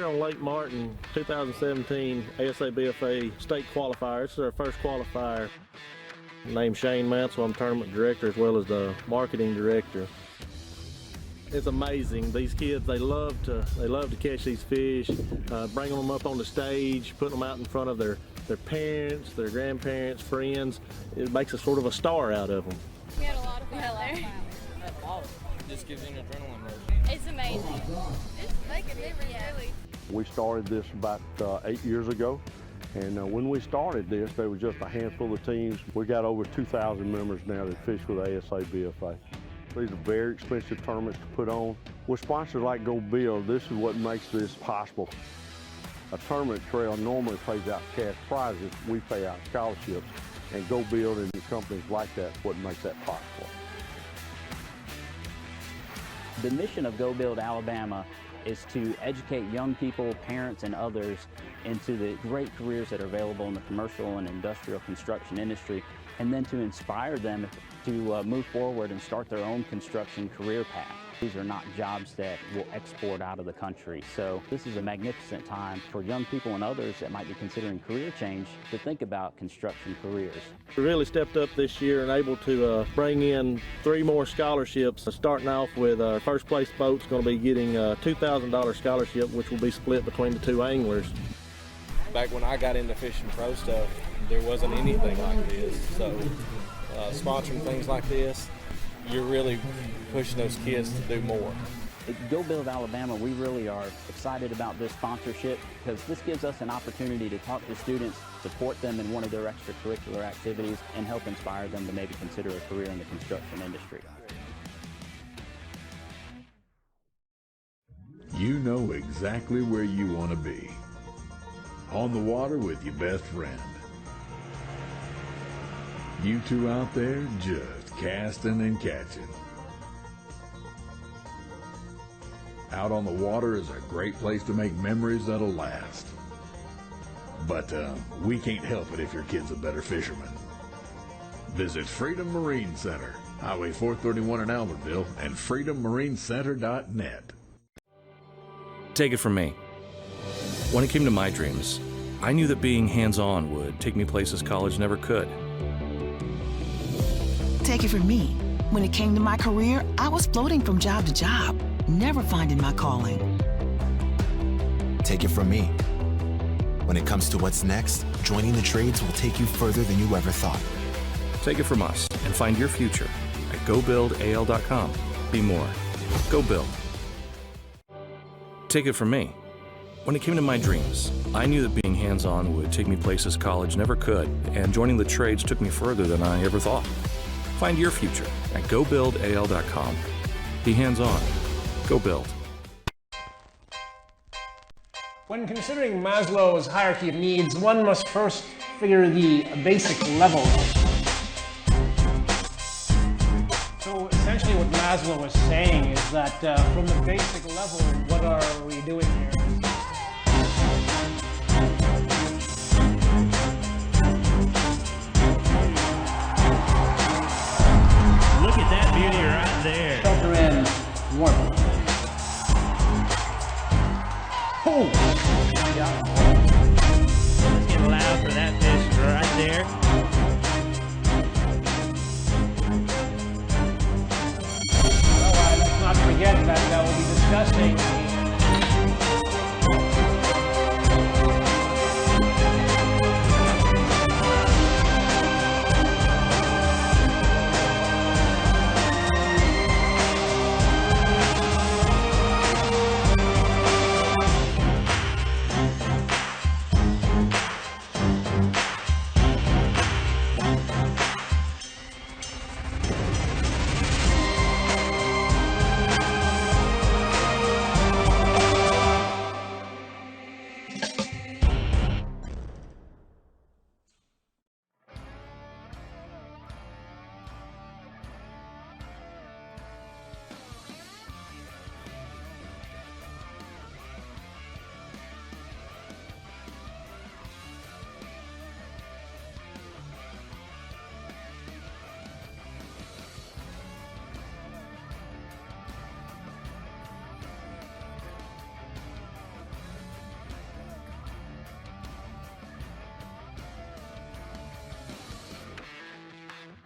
Here on Lake Martin, 2017 ASABFA state qualifier. This is our first qualifier. Named Shane Mansell. I'm tournament director as well as the marketing director. It's amazing. These kids, they love to catch these fish, bringing them up on the stage, putting them out in front of their parents, their grandparents, friends. It makes a sort of a star out of them. We had a lot of fun there. It just gives you an adrenaline rush. It's amazing. It's like a difference, really. We started this about 8 years ago, and when we started this, there was just a handful of teams. We got over 2,000 members now that fish with ASABFA. These are very expensive tournaments to put on. With sponsors like Go Build, this is what makes this possible. A tournament trail normally pays out cash prizes. We pay out scholarships, and Go Build and companies like that is what makes that possible. The mission of Go Build Alabama is to educate young people, parents, and others into the great careers that are available in the commercial and industrial construction industry, and then to inspire them to move forward and start their own construction career path. These are not jobs that will export out of the country. So this is a magnificent time for young people and others that might be considering career change to think about construction careers. We really stepped up this year and able to bring in 3 more scholarships. Starting off with our first place boat's going to be getting a $2,000 scholarship, which will be split between the 2 anglers. Back when I got into fishing pro stuff, there wasn't anything like this. So sponsoring things like this, you're really pushing those kids to do more. At Go Build Alabama, we really are excited about this sponsorship because this gives us an opportunity to talk to students, support them in one of their extracurricular activities, and help inspire them to maybe consider a career in the construction industry. You know exactly where you want to be. On the water with your best friend. You two out there just casting and catching. Out on the water is a great place to make memories that'll last. But we can't help it if your kid's a better fisherman. Visit Freedom Marine Center, Highway 431 in Albertville, and freedommarincenter.net. Take it from me. When it came to my dreams, I knew that being hands-on would take me places college never could. Take it from me. When it came to my career, I was floating from job to job, never finding my calling. Take it from me. When it comes to what's next, joining the trades will take you further than you ever thought. Take it from us and find your future at GoBuildAL.com. Be more. Go Build. Take it from me. When it came to my dreams, I knew that being hands-on would take me places college never could, and joining the trades took me further than I ever thought. Find your future at GoBuildAL.com. Be hands-on. Go Build. When considering Maslow's hierarchy of needs, one must first figure the basic level. So essentially what Maslow is saying is that from the basic level, what are we doing here? Look at that beauty right there. Filter in warmth. Oh! Yeah. Let's get loud for that fish right there. Well, let's not forget that we'll be discussing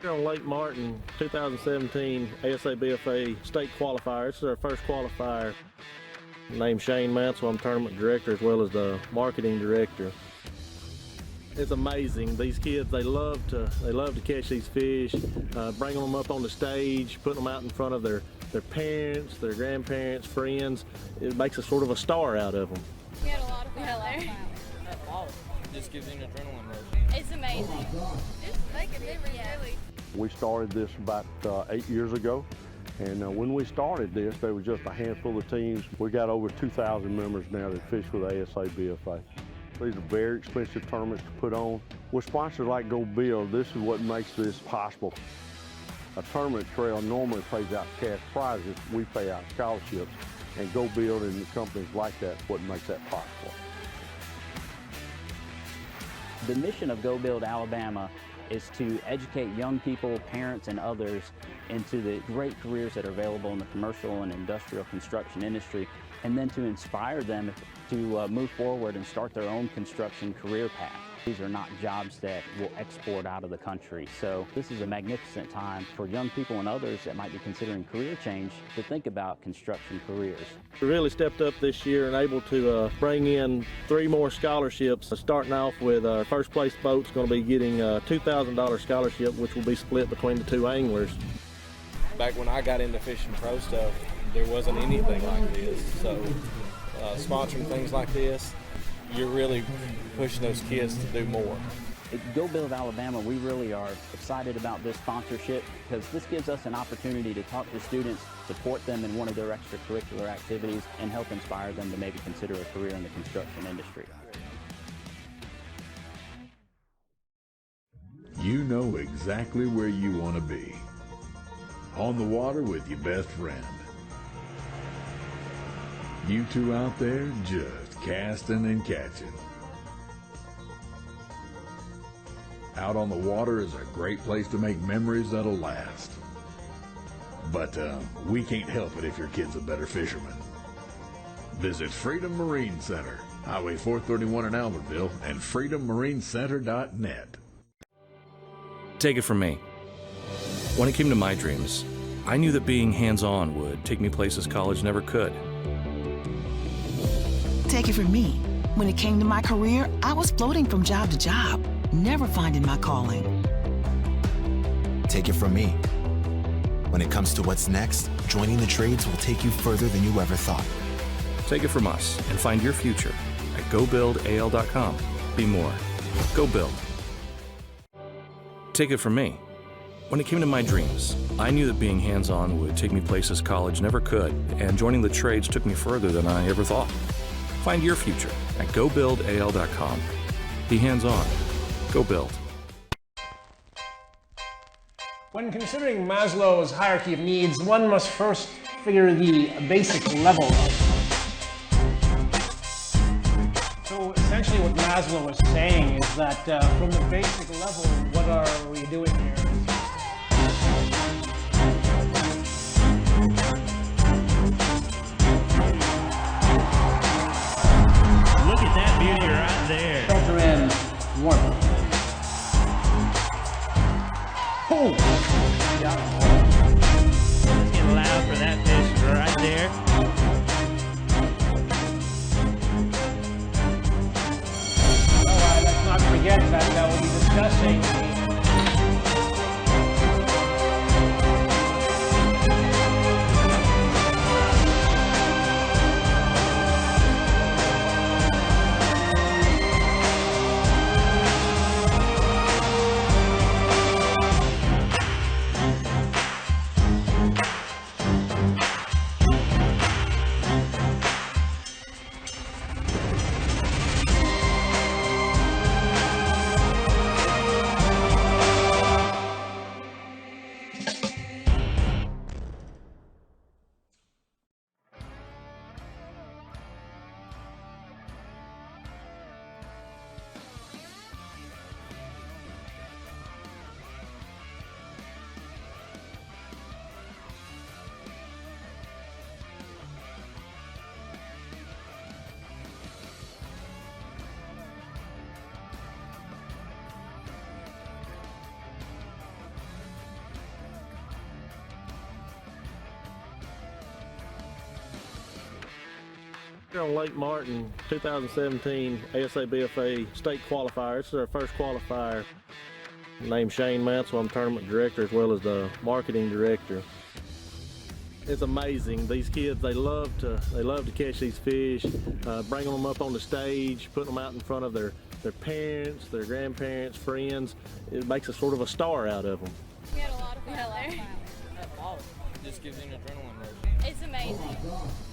Here on Lake Martin 2017 ASABFA state qualifier. This is our first qualifier. Named Shane Mansell. I'm tournament director as well as the marketing director. It's amazing. These kids, they love to catch these fish, bringing them up on the stage, putting them out in front of their parents, their grandparents, friends. It makes a sort of a star out of them. We had a lot of fun there. Just gives you an adrenaline rush. It's amazing. It's like a memory, really. We started this about 8 years ago, and when we started this, there was just a handful of teams. We got over 2,000 members now that fish with ASABFA. These are very expensive tournaments to put on. With sponsors like Go Build, this is what makes this possible. A tournament trail normally pays out cash prizes. We pay out scholarships, and Go Build and companies like that is what makes that possible. The mission of Go Build Alabama is to educate young people, parents, and others into the great careers that are available in the commercial and industrial construction industry, and then to inspire them to move forward and start their own construction career path. These are not jobs that will export out of the country. So this is a magnificent time for young people and others that might be considering career change to think about construction careers. We really stepped up this year and able to bring in 3 more scholarships. Starting off with our first place boat's going to be getting a $2,000 scholarship, which will be split between the 2 anglers. Back when I got into fishing pro stuff, there wasn't anything like this. So sponsoring things like this, you're really pushing those kids to do more. At Go Build Alabama, we really are excited about this sponsorship because this gives us an opportunity to talk to students, support them in one of their extracurricular activities, and help inspire them to maybe consider a career in the construction industry. You know exactly where you want to be. On the water with your best friend. You two out there just casting and catching. Out on the water is a great place to make memories that'll last. But we can't help it if your kid's a better fisherman. Visit Freedom Marine Center, Highway 431 in Albertville, and freedommarincenter.net. Take it from me. When it came to my dreams, I knew that being hands-on would take me places college never could. Take it from me. When it came to my career, I was floating from job to job, never finding my calling. Take it from me. When it comes to what's next, joining the trades will take you further than you ever thought. Take it from us and find your future at GoBuildAL.com. Be more. Go Build. Take it from me. When it came to my dreams, I knew that being hands-on would take me places college never could, and joining the trades took me further than I ever thought. Find your future at GoBuildAL.com. Be hands-on. Go Build. When considering Maslow's hierarchy of needs, one must first figure the basic level of. So essentially what Maslow is saying is that from the basic level, what are we doing here? Look at that beauty right there. Filter in warmth. Oh! Yeah. Let's get loud for that fish right there. Alright, let's not forget that we'll be discussing Here on Lake Martin, 2017 ASABFA state qualifier. This is our first qualifier. Named Shane Mansell. I'm tournament director as well as the marketing director. It's amazing. These kids, they love to catch these fish, bringing them up on the stage, putting them out in front of their parents, their grandparents, friends. It makes a sort of a star out of them. We had a lot of fun there. Just gives you an adrenaline rush. It's amazing.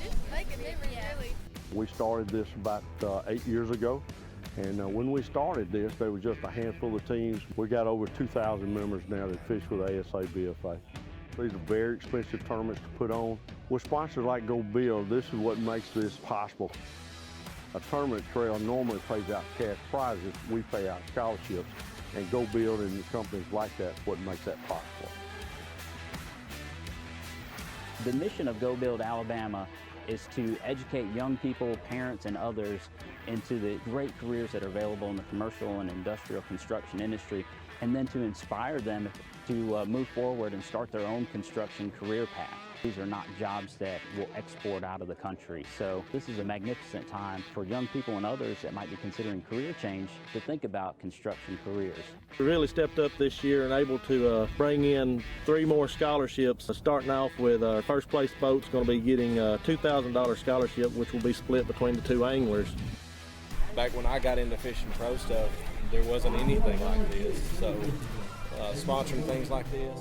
This lake is really. We started this about 8 years ago, and when we started this, there was just a handful of teams. We got over 2,000 members now that fish with ASABFA. These are very expensive tournaments to put on. With sponsors like Go Build, this is what makes this possible. A tournament trail normally pays out cash prizes. We pay out scholarships, and Go Build and companies like that is what makes that possible. The mission of Go Build Alabama is to educate young people, parents, and others into the great careers that are available in the commercial and industrial construction industry, and then to inspire them to move forward and start their own construction career path. These are not jobs that will export out of the country. So this is a magnificent time for young people and others that might be considering career change to think about construction careers. We really stepped up this year and able to bring in 3 more scholarships. Starting off with our first place boat's going to be getting a $2,000 scholarship, which will be split between the 2 anglers. Back when I got into fishing pro stuff, there wasn't anything like this. So sponsoring things like this.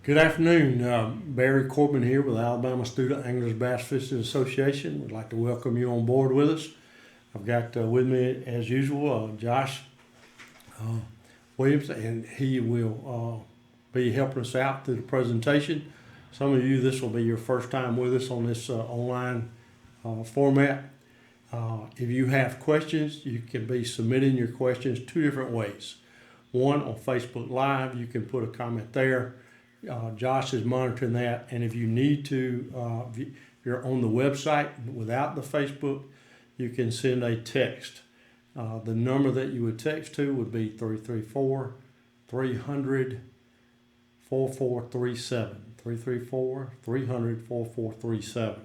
Good afternoon. Barry Corbin here with the Alabama Student Anglers Bass Fishing Association. We'd like to welcome you on board with us. I've got with me, as usual, Josh Williams, and he will be helping us out through the presentation. Some of you, this will be your first time with us on this online format. If you have questions, you can be submitting your questions two different ways. One, on Facebook Live, you can put a comment there. Josh is monitoring that, and if you need to, if you're on the website without the Facebook, you can send a text. The number that you would text to would be 334-300-4437. 334-300-4437.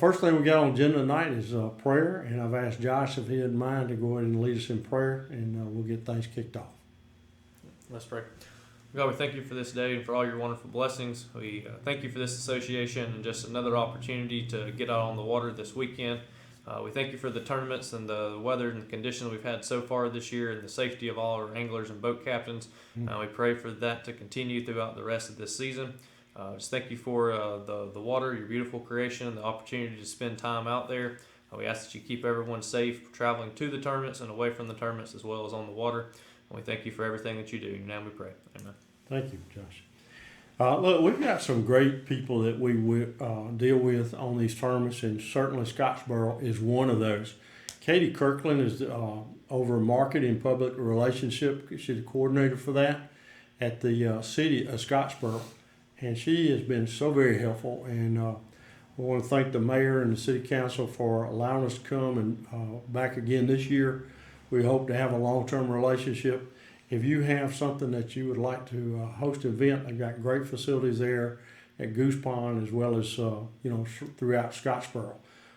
First thing we got on agenda tonight is prayer, and I've asked Josh if he didn't mind to go ahead and lead us in prayer, and we'll get things kicked off. Let's pray. God, we thank you for this day and for all your wonderful blessings. We thank you for this association and just another opportunity to get out on the water this weekend. We thank you for the tournaments and the weather and the conditions we've had so far this year and the safety of all our anglers and boat captains. We pray for that to continue throughout the rest of this season. Just thank you for the water, your beautiful creation, and the opportunity to spend time out there. We ask that you keep everyone safe traveling to the tournaments and away from the tournaments as well as on the water. And we thank you for everything that you do. In your name we pray. Amen. Thank you, Josh. Look, we've got some great people that we deal with on these tournaments, and certainly Scottsboro is one of those. Katie Kirkland is over marketing public relationship. She's the coordinator for that at the city of Scottsboro, and she has been so very helpful. And I want to thank the mayor and the city council for allowing us to come and back again this year. We hope to have a long-term relationship. If you have something that you would like to host an event, I've got great facilities there at Goose Pond as well as throughout Scottsboro.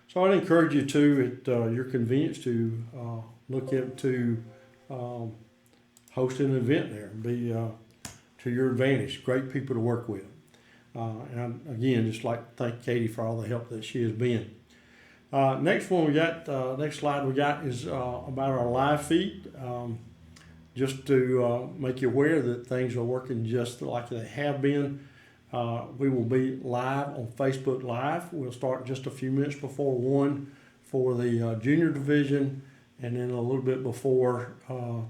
So I'd encourage you to, at your convenience, to look into hosting an event there. Be to your advantage. Great people to work with. And again, just like to thank Katie for all the help that she has been. Next slide we got is about our live feed. Just to make you aware that things are working just like they have been. We will be live on Facebook Live. We'll start just a few minutes before 1 for the junior division, and then a little bit before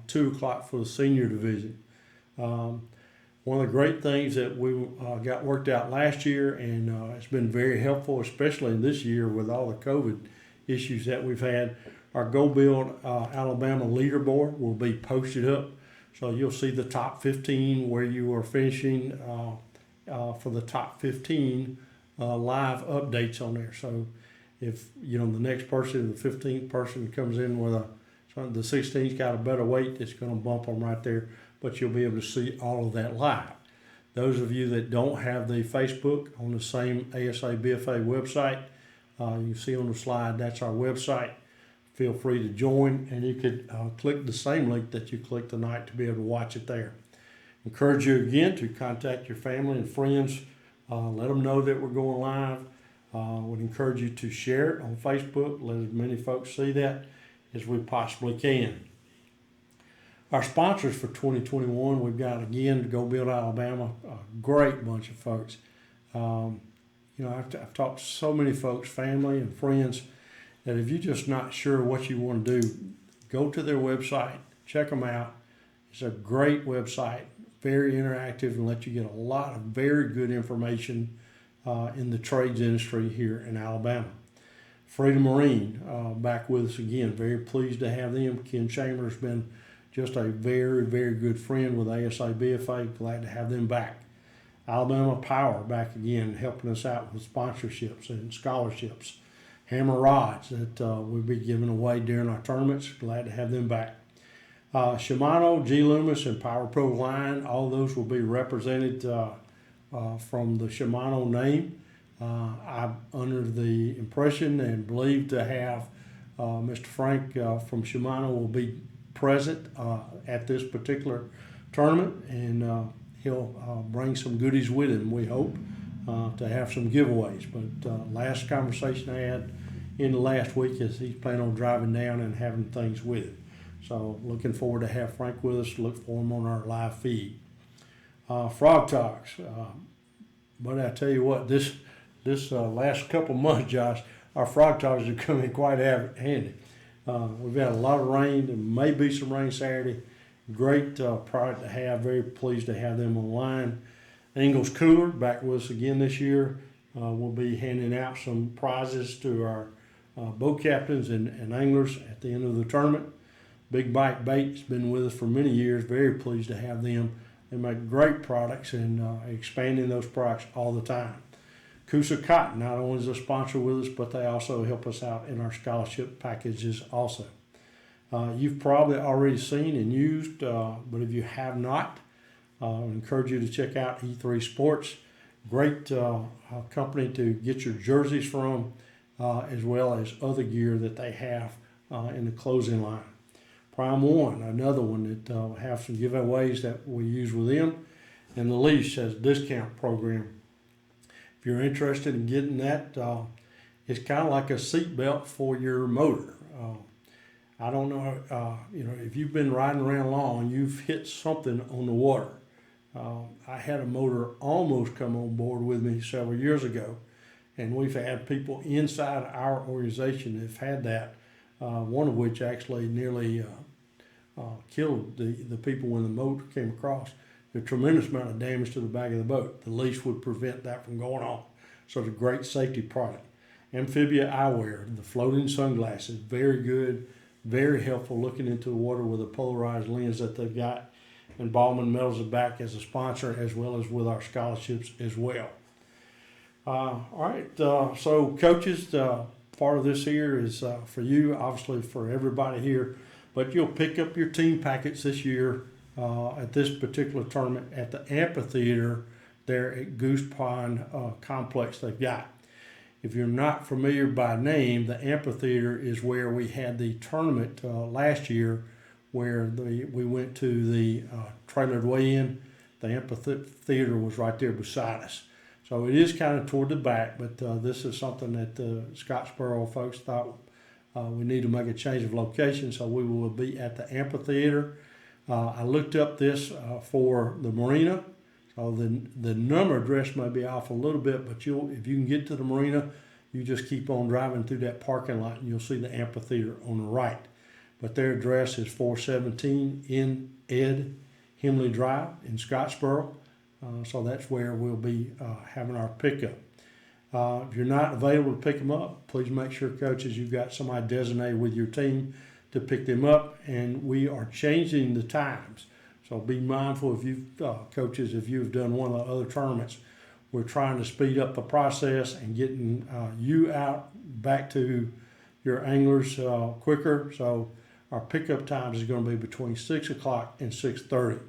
2 o'clock for the senior division. One of the great things that we got worked out last year, and it's been very helpful, especially this year with all the COVID issues that we've had. Our Go Build Alabama leaderboard will be posted up, so you'll see the top 15 where you are finishing for the top 15 live updates on there. So if the next person, the 15th person comes in with the 16th's got a better weight, it's going to bump them right there, but you'll be able to see all of that live. Those of you that don't have the Facebook, on the same ASABFA website, you can see on the slide, that's our website. Feel free to join, and you could click the same link that you clicked tonight to be able to watch it there. Encourage you again to contact your family and friends. Let them know that we're going live. Would encourage you to share it on Facebook. Let as many folks see that as we possibly can. Our sponsors for 2021, we've got again to Go Build Alabama, a great bunch of folks. I've talked to so many folks, family and friends, that if you're just not sure what you want to do, go to their website, check them out. It's a great website, very interactive, and let you get a lot of very good information in the trades industry here in Alabama. Freedom Marine, back with us again. Very pleased to have them. Ken Chambers has been just a very, very good friend with ASABFA. Glad to have them back. Alabama Power back again, helping us out with sponsorships and scholarships. Hammer rods that we'll be giving away during our tournaments. Glad to have them back. Shimano, G Loomis, and Power Pro line, all those will be represented from the Shimano name. I'm under the impression and believe to have Mr. Frank from Shimano will be present at this particular tournament, and he'll bring some goodies with him, we hope, to have some giveaways. But last conversation I had in the last week is he's planning on driving down and having things with him. So looking forward to have Frank with us. Look for him on our live feed. Frog Talks. But I tell you what, this last couple months, Josh, our Frog Talks have come in quite handy. We've had a lot of rain. There may be some rain Saturday. Great product to have. Very pleased to have them online. Ingalls Cooler back with us again this year. We'll be handing out some prizes to our boat captains and anglers at the end of the tournament. Big Bite Bait's been with us for many years. Very pleased to have them. They make great products and expanding those products all the time. Coosa Cotton not only is a sponsor with us, but they also help us out in our scholarship packages also. You've probably already seen and used, but if you have not, I encourage you to check out E3 Sports. Great company to get your jerseys from, as well as other gear that they have in the clothing line. Prime One, another one that have some giveaways that we use with them. And the Leash has a discount program. If you're interested in getting that, it's kind of like a seat belt for your motor. I don't know, if you've been riding around long, you've hit something on the water. I had a motor almost come on board with me several years ago, and we've had people inside our organization that have had that, one of which actually nearly killed the people when the motor came across. A tremendous amount of damage to the back of the boat. The leash would prevent that from going on. So it's a great safety product. Amphibia Eyewear, the floating sunglasses, very good, very helpful looking into the water with a polarized lens that they've got. And Ballman Metals is back as a sponsor as well as with our scholarships as well. All right, so coaches, part of this here is for you, obviously for everybody here, but you'll pick up your team packets this year at this particular tournament at the amphitheater there at Goose Pond complex they've got. If you're not familiar by name, the amphitheater is where we had the tournament last year, where we went to the trailered weigh-in. The amphitheater was right there beside us. So it is kind of toward the back, but this is something that the Scottsboro folks thought we need to make a change of location, so we will be at the amphitheater. I looked up this for the marina. So the number address may be off a little bit, but if you can get to the marina, you just keep on driving through that parking lot and you'll see the amphitheater on the right. But their address is 417 in Ed Hemley Drive in Scottsboro. So that's where we'll be having our pickup. If you're not available to pick them up, please make sure, coaches, you've got somebody designated with your team to pick them up. And we are changing the times. So be mindful if you coaches, if you've done one of the other tournaments, we're trying to speed up the process and getting you out back to your anglers quicker. So our pickup times is going to be between 6 o'clock and 6:30.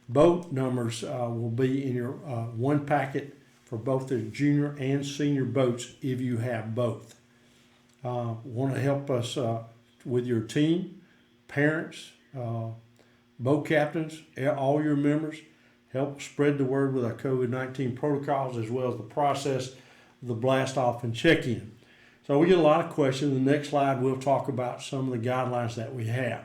Boat numbers will be in your one packet for both the junior and senior boats if you have both. Want to help us with your team, parents, boat captains, all your members, help spread the word with our COVID-19 protocols as well as the process of the blast off and check-in. So we get a lot of questions. The next slide we'll talk about some of the guidelines that we have.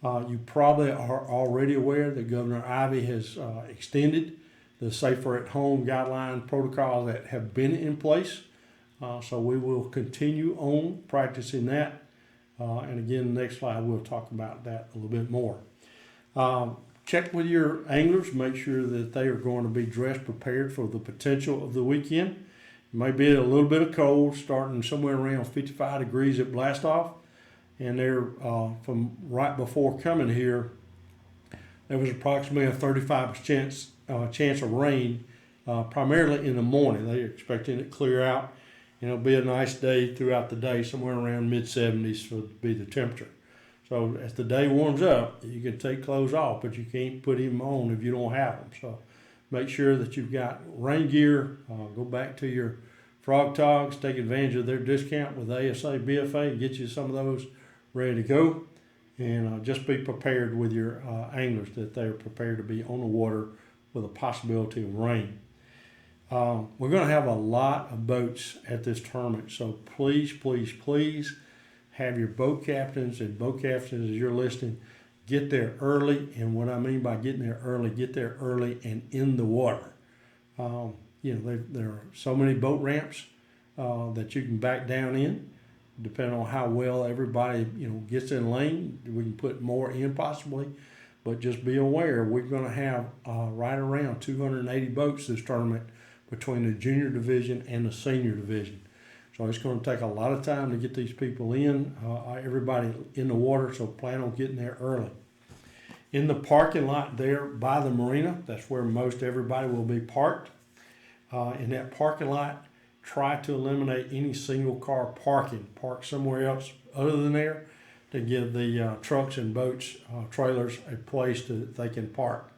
You probably are already aware that Governor Ivey has extended the Safer at Home guideline protocols that have been in place. So we will continue on practicing that. And again, the next slide we'll talk about that a little bit more. Check with your anglers, make sure that they are going to be dressed prepared for the potential of the weekend. It may be a little bit of cold, starting somewhere around 55 degrees at blast off. And there, from right before coming here, there was approximately a 35% chance of rain, primarily in the morning. They're expecting it to clear out, and it'll be a nice day throughout the day, somewhere around mid-70s for be the temperature. So as the day warms up, you can take clothes off, but you can't put them on if you don't have them. So make sure that you've got rain gear. Go back to your Frog Togs, take advantage of their discount with ASABFA and get you some of those ready to go. And just be prepared with your anglers that they're prepared to be on the water with a possibility of rain. We're going to have a lot of boats at this tournament, so please, please, please have your boat captains, and boat captains as you're listening, get there early, and what I mean by getting there early, get there early and in the water. There are so many boat ramps that you can back down in, depending on how well everybody gets in lane. We can put more in possibly, but just be aware we're going to have right around 280 boats this tournament between the junior division and the senior division. So it's going to take a lot of time to get these people in, everybody in the water, so plan on getting there early. In the parking lot there by the marina, that's where most everybody will be parked. In that parking lot, try to eliminate any single car parking. Park somewhere else other than there to give the trucks and boats, trailers, a place that they can park.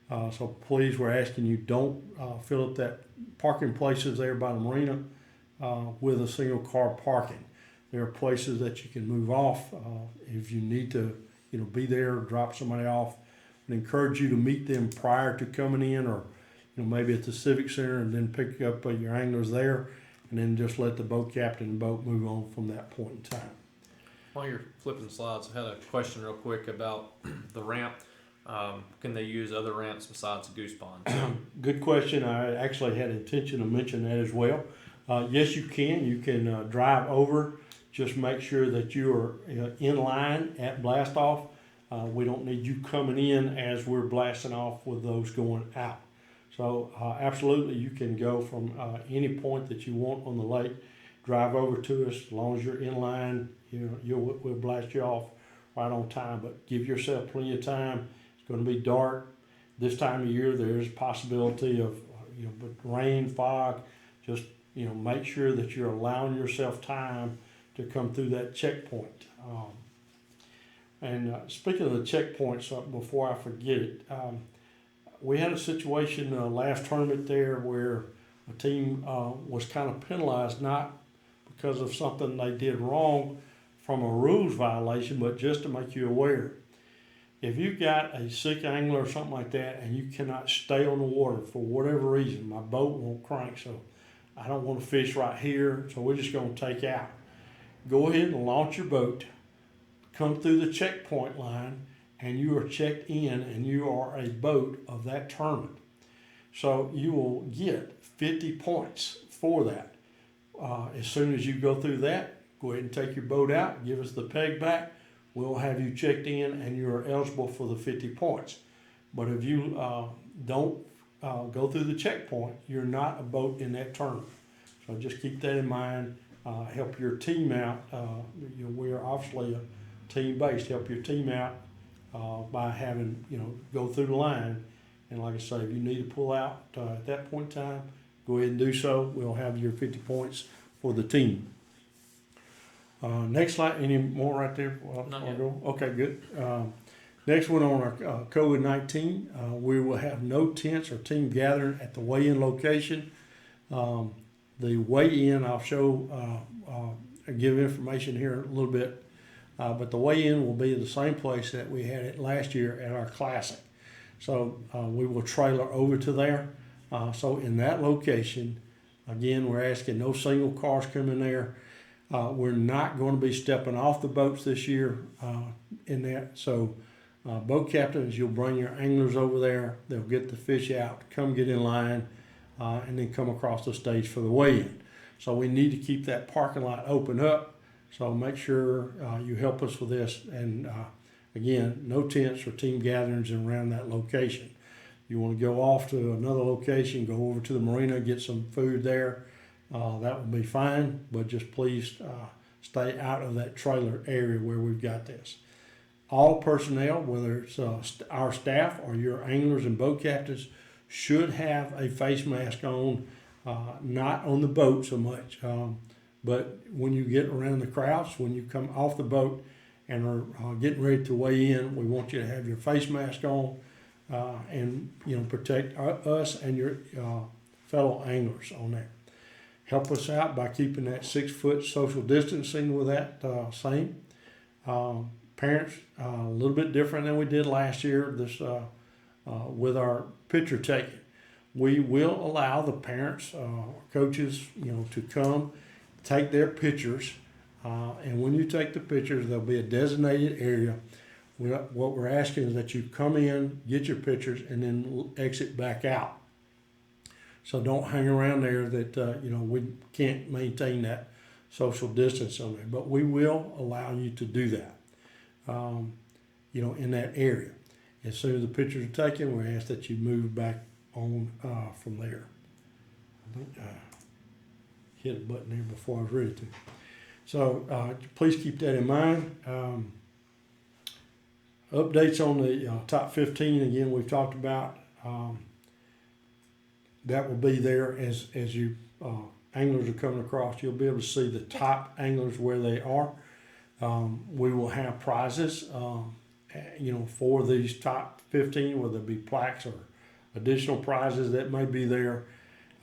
So please, we're asking you, don't fill up that parking places there by the marina with a single car parking. There are places that you can move off if you need to, be there or drop somebody off. I encourage you to meet them prior to coming in, or maybe at the Civic Center, and then pick up your anglers there, and then just let the boat captain and boat move on from that point in time. While you're flipping slides, I had a question real quick about the ramp. Can they use other ramps besides Goose Pond? Good question. I actually had intention of mentioning that as well. Yes, you can. You can drive over. Just make sure that you are in line at blast off. We don't need you coming in as we're blasting off with those going out. So absolutely, you can go from any point that you want on the lake, drive over to us. As long as you're in line, we'll blast you off right on time. But give yourself plenty of time. It's going to be dark. This time of year, there's possibility of rain, fog. Just make sure that you're allowing yourself time to come through that checkpoint. Speaking of the checkpoints, before I forget it, we had a situation last tournament there where a team was kind of penalized, not because of something they did wrong from a rules violation, but just to make you aware. If you've got a sick angler or something like that and you cannot stay on the water for whatever reason, my boat won't crank, so I don't want to fish right here, so we're just going to take out. Go ahead and launch your boat, come through the checkpoint line, and you are checked in and you are a boat of that tournament. So you will get 50 points for that. As soon as you go through that, go ahead and take your boat out, give us the peg back. We'll have you checked in and you are eligible for the 50 points. But if you don't go through the checkpoint, you're not a boat in that tournament. So just keep that in mind. Help your team out. We are obviously a team based. Help your team out by having go through the line. And like I say, if you need to pull out at that point in time, go ahead and do so. We'll have your 50 points for the team. Next slide. Any more right there? Not yet. Okay, good. Next one on our COVID-19, we will have no tents or team gathering at the weigh-in location. The weigh-in, I'll show, give information here in a little bit, but the weigh-in will be the same place that we had it last year at our Classic. So we will trailer over to there. So in that location, again, we're asking no single cars come in there. We're not going to be stepping off the boats this year in that. So boat captains, you'll bring your anglers over there. They'll get the fish out, come get in line, and then come across the stage for the weigh-in. So we need to keep that parking lot open up. So make sure you help us with this. And again, no tents or team gatherings around that location. You want to go off to another location, go over to the marina, get some food there. That would be fine, but just please stay out of that trailer area where we've got this. All personnel, whether it's our staff or your anglers and boat captains, should have a face mask on, not on the boat so much, but when you get around the crowds, when you come off the boat and are getting ready to weigh in, we want you to have your face mask on and protect us and your fellow anglers on there. Help us out by keeping that 6 foot social distancing with that same. Parents, a little bit different than we did last year this with our picture taking. We will allow the parents, coaches, to come take their pictures. And when you take the pictures, there'll be a designated area what we're asking is that you come in, get your pictures, and then exit back out. So don't hang around there that, we can't maintain that social distance on there. But we will allow you to do that, in that area. As soon as the pictures are taken, we ask that you move back on from there. I think I hit a button there before I was ready to. So please keep that in mind. Updates on the top 15, again, we've talked about. That will be there as you anglers are coming across. You'll be able to see the top anglers where they are. We will have prizes, for these top 15, whether it be plaques or additional prizes that may be there.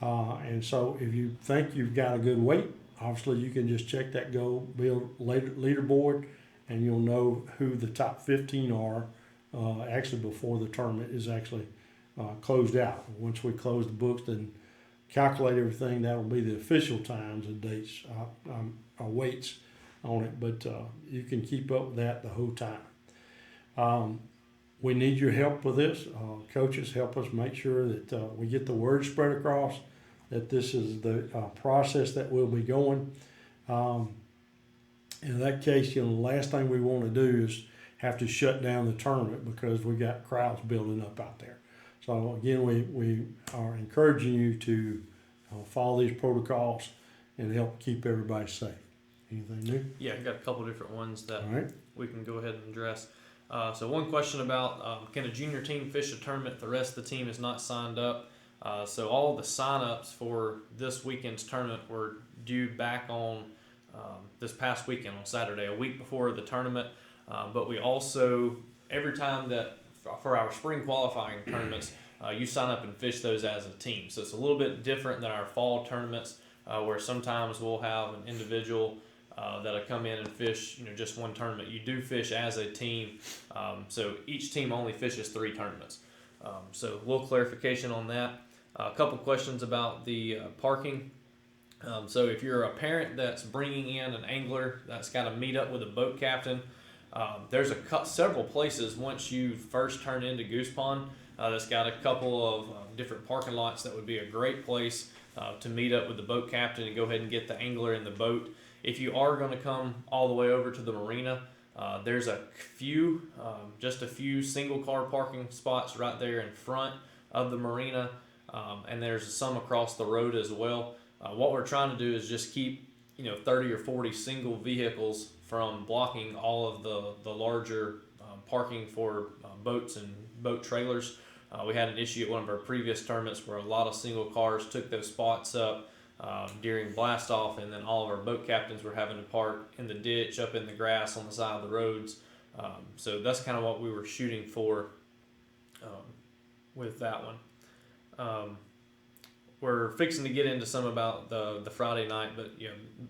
And so if you think you've got a good weight, obviously you can just check that Go Build leaderboard, and you'll know who the top 15 are actually before the tournament is actually closed out. Once we close the books and calculate everything, that'll be the official times and dates, weights on it. But you can keep up with that the whole time. We need your help with this. Coaches, help us make sure that we get the word spread across, that this is the process that we'll be going. In that case, the last thing we want to do is have to shut down the tournament because we got crowds building up out there. So again, we are encouraging you to follow these protocols and help keep everybody safe. Anything new? Yeah, I got a couple different ones that we can go ahead and address. So one question about can a junior team fish a tournament if the rest of the team is not signed up? So all the sign-ups for this weekend's tournament were due back on this past weekend on Saturday, a week before the tournament. But we also, every time that for our spring qualifying tournaments, you sign up and fish those as a team. So it's a little bit different than our fall tournaments where sometimes we'll have an individual that'll come in and fish, just one tournament. You do fish as a team. So each team only fishes 3 tournaments. So a little clarification on that. A couple questions about the parking. So if you're a parent that's bringing in an angler that's got to meet up with a boat captain, there's several places once you first turn into Goose Pond that's got a couple of different parking lots that would be a great place to meet up with the boat captain and go ahead and get the angler in the boat. If you are going to come all the way over to the marina, there's just a few single car parking spots right there in front of the marina, and there's some across the road as well. What we're trying to do is just keep 30 or 40 single vehicles from blocking all of the larger parking for boats and boat trailers. We had an issue at one of our previous tournaments where a lot of single cars took those spots up during blast off, and then all of our boat captains were having to park in the ditch, up in the grass on the side of the roads. So that's kind of what we were shooting for with that one. We're fixing to get into some about the Friday night, but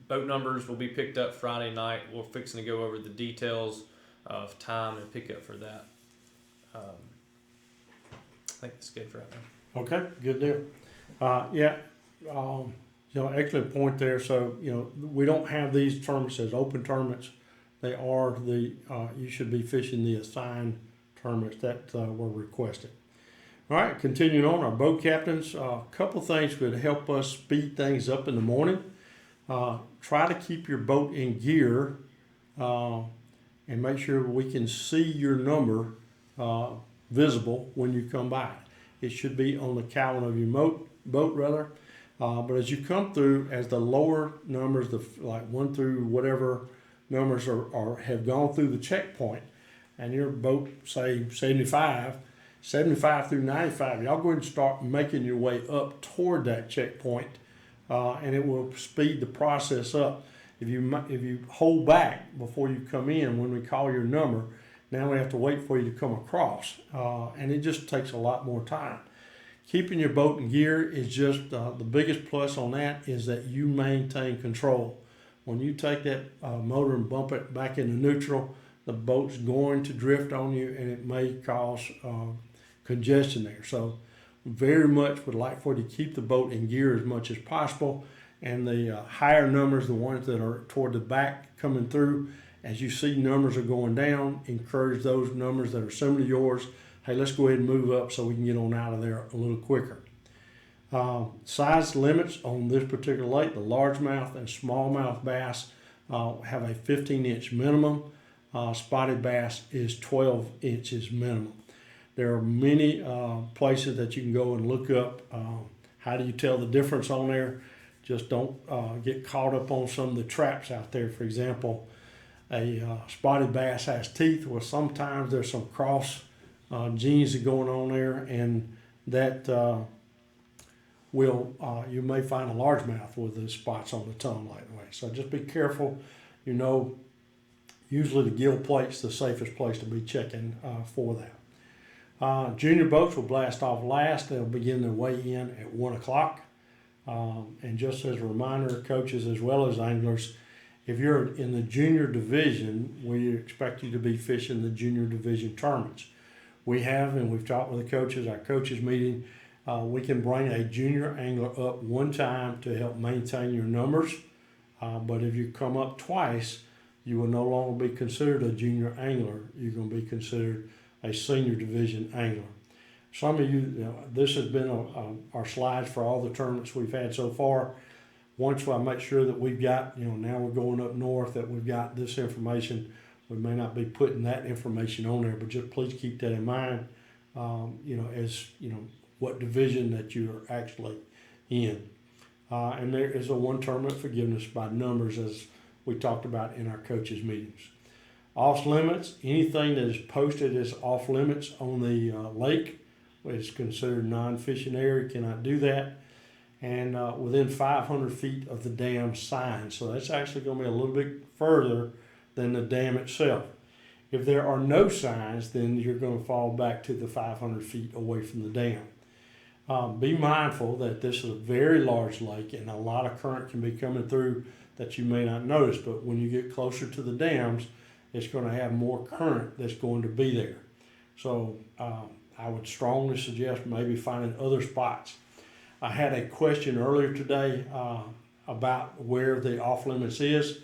boat numbers will be picked up Friday night. We're fixing to go over the details of time and pick up for that. I think that's good for right now. Okay, good deal. Excellent point there. So, we don't have these tournaments as open tournaments. They are you should be fishing the assigned tournaments that were requested. All right, continuing on, our boat captains, a couple things could help us speed things up in the morning. Try to keep your boat in gear and make sure we can see your number visible when you come by. It should be on the cowl of your boat rather. But as you come through, as the lower numbers, like 1 through whatever numbers have gone through the checkpoint, and your boat, say 75 through 95, y'all go ahead and start making your way up toward that checkpoint, and it will speed the process up. If you hold back before you come in when we call your number, now we have to wait for you to come across, and it just takes a lot more time. Keeping your boat in gear is just the biggest plus on that is that you maintain control. When you take that motor and bump it back into neutral, the boat's going to drift on you, and it may cause congestion there. So very much would like for you to keep the boat in gear as much as possible, and the higher numbers, the ones that are toward the back coming through, As you see numbers are going down, encourage those numbers that are similar to yours. Hey, let's go ahead and move up so we can get on out of there a little quicker. Size limits on this particular lake, the largemouth and smallmouth bass have a 15-inch minimum. Spotted bass is 12 inches minimum. There are many places that you can go and look up. How do you tell the difference on there? Just don't get caught up on some of the traps out there. For example, a spotted bass has teeth. Well, sometimes there's some cross genes that going on there, and that you may find a largemouth with the spots on the tongue like that. So just be careful. You know, usually the gill plate's the safest place to be checking for that. Junior boats will blast off last. They'll begin their weigh in at 1 o'clock. And just as a reminder, coaches as well as anglers, if you're in the junior division, we expect you to be fishing the junior division tournaments. We have, and we've talked with the coaches, our coaches meeting, we can bring a junior angler up one time to help maintain your numbers. But if you come up twice, you will no longer be considered a junior angler. You're going to be considered a senior division angler. Some of you, this has been our slides for all the tournaments we've had so far. Once I make sure that we've got, now we're going up north, that we've got this information. We may not be putting that information on there, but just please keep that in mind, what division that you're actually in. And there is a one tournament forgiveness by numbers, as we talked about in our coaches meetings. Off limits, anything that is posted as off limits on the lake is considered non-fishing area, cannot do that. And within 500 feet of the dam sign. So that's actually going to be a little bit further than the dam itself. If there are no signs, then you're going to fall back to the 500 feet away from the dam. Be mindful that this is a very large lake and a lot of current can be coming through that you may not notice, but when you get closer to the dams, it's going to have more current that's going to be there. So I would strongly suggest maybe finding other spots. I had a question earlier today about where the off limits is.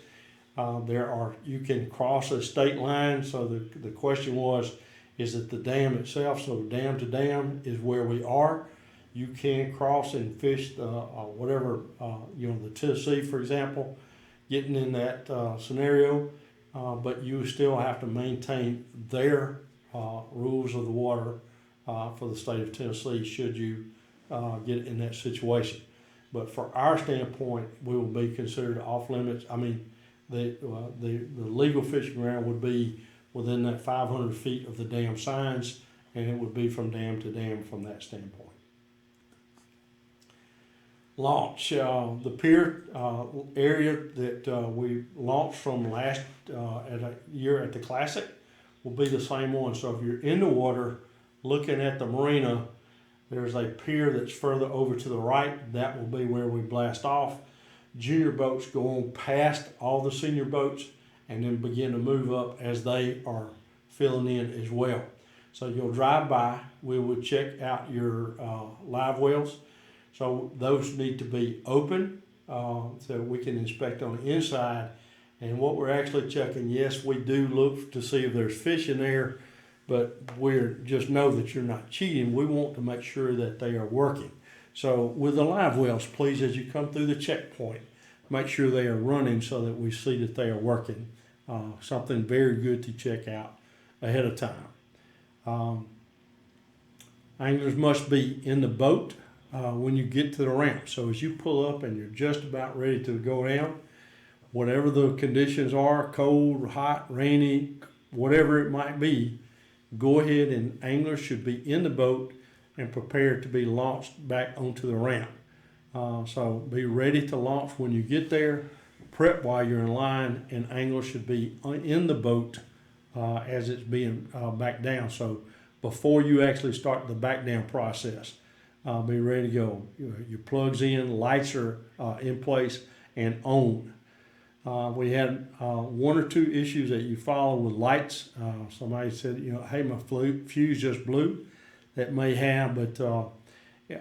You can cross a state line, so the question was, is it the dam itself? So dam to dam is where we are. You can cross and fish the Tennessee, for example, getting in that scenario, but you still have to maintain their rules of the water for the state of Tennessee should you get in that situation. But for our standpoint, we will be considered off limits. I mean, the legal fishing ground would be within that 500 feet of the dam signs, and it would be from dam to dam from that standpoint. Launch. The pier area that we launched from last year at the Classic will be the same one. So if you're in the water looking at the marina, there's a pier that's further over to the right. That will be where we blast off. Junior boats go on past all the senior boats and then begin to move up as they are filling in as well. So you'll drive by, we would check out your live wells. So those need to be open so we can inspect on the inside. And what we're actually checking, yes, we do look to see if there's fish in there, but just know that you're not cheating. We want to make sure that they are working. So with the live wells, please, as you come through the checkpoint, make sure they are running so that we see that they are working. Something very good to check out ahead of time. Anglers must be in the boat when you get to the ramp. So as you pull up and you're just about ready to go down, whatever the conditions are, cold, hot, rainy, whatever it might be, go ahead and anglers should be in the boat and prepared to be launched back onto the ramp. So be ready to launch when you get there, prep while you're in line, and anglers should be in the boat as it's being back down. So before you actually start the back down process, be ready to go. Your plugs in, lights are in place and on. We had one or two issues that you follow with lights. Somebody said, hey, my fuse just blew. That may have, but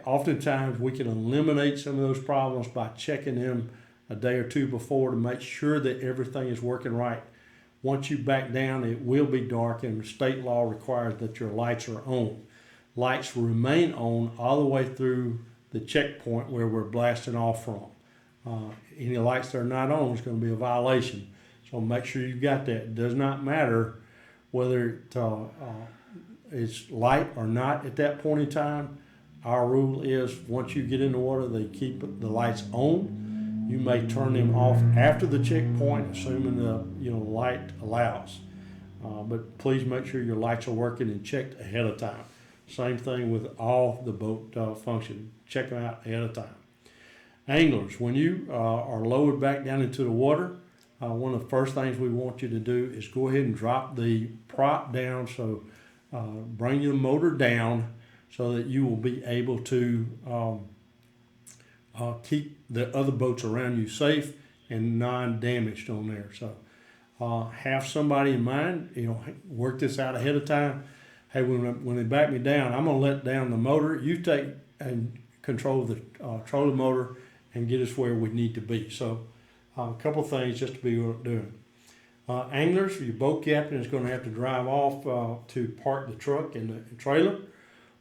oftentimes we can eliminate some of those problems by checking them a day or two before to make sure that everything is working right. once you back down, it will be dark, and state law requires that your lights are on. Lights remain on all the way through the checkpoint where we're blasting off from. Any lights that are not on is going to be a violation. So make sure you've got that. It does not matter whether it's light or not at that point in time. Our rule is once you get in the water, they keep the lights on. You may turn them off after the checkpoint, assuming the light allows. But please make sure your lights are working and checked ahead of time. Same thing with all the boat function. Check them out ahead of time. Anglers, when you are lowered back down into the water, one of the first things we want you to do is go ahead and drop the prop down. So bring your motor down so that you will be able to keep the other boats around you safe and non-damaged on there. So have somebody in mind, work this out ahead of time. Hey, when they back me down, I'm going to let down the motor. You take and control the trolling motor and get us where we need to be. So a couple of things just to be doing. Anglers, your boat captain is going to have to drive off to park the truck and the trailer.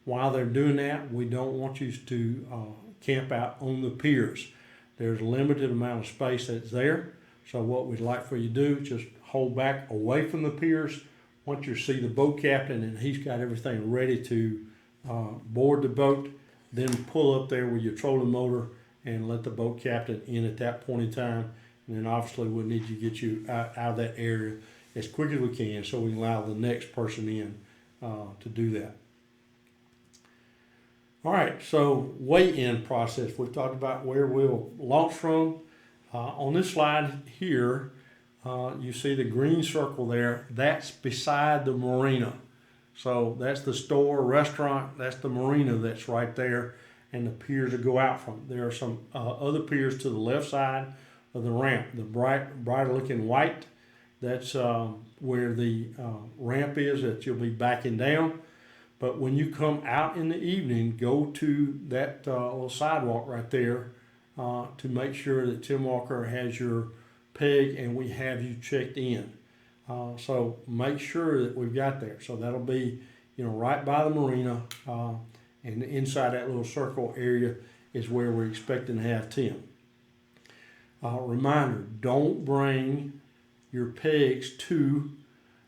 While they're doing that, we don't want you to camp out on the piers. There's a limited amount of space that's there. So what we'd like for you to do is just hold back away from the piers. Once you see the boat captain and he's got everything ready to board the boat, then pull up there with your trolling motor and let the boat captain in at that point in time. And then obviously we'll need to get you out of that area as quick as we can so we can allow the next person in to do that. All right, so weigh-in process. We've talked about where we'll launch from. On this slide here, you see the green circle there. That's beside the marina. So that's the store, restaurant, that's the marina that's right there, and the piers to go out from. There are some other piers to the left side of the ramp. The brighter looking white, that's where the ramp is that you'll be backing down. But when you come out in the evening, go to that little sidewalk right there to make sure that Tim Walker has your peg and we have you checked in. So make sure that we've got there. So that'll be, right by the marina, and inside that little circle area is where we're expecting to have Tim. Reminder, don't bring your pegs to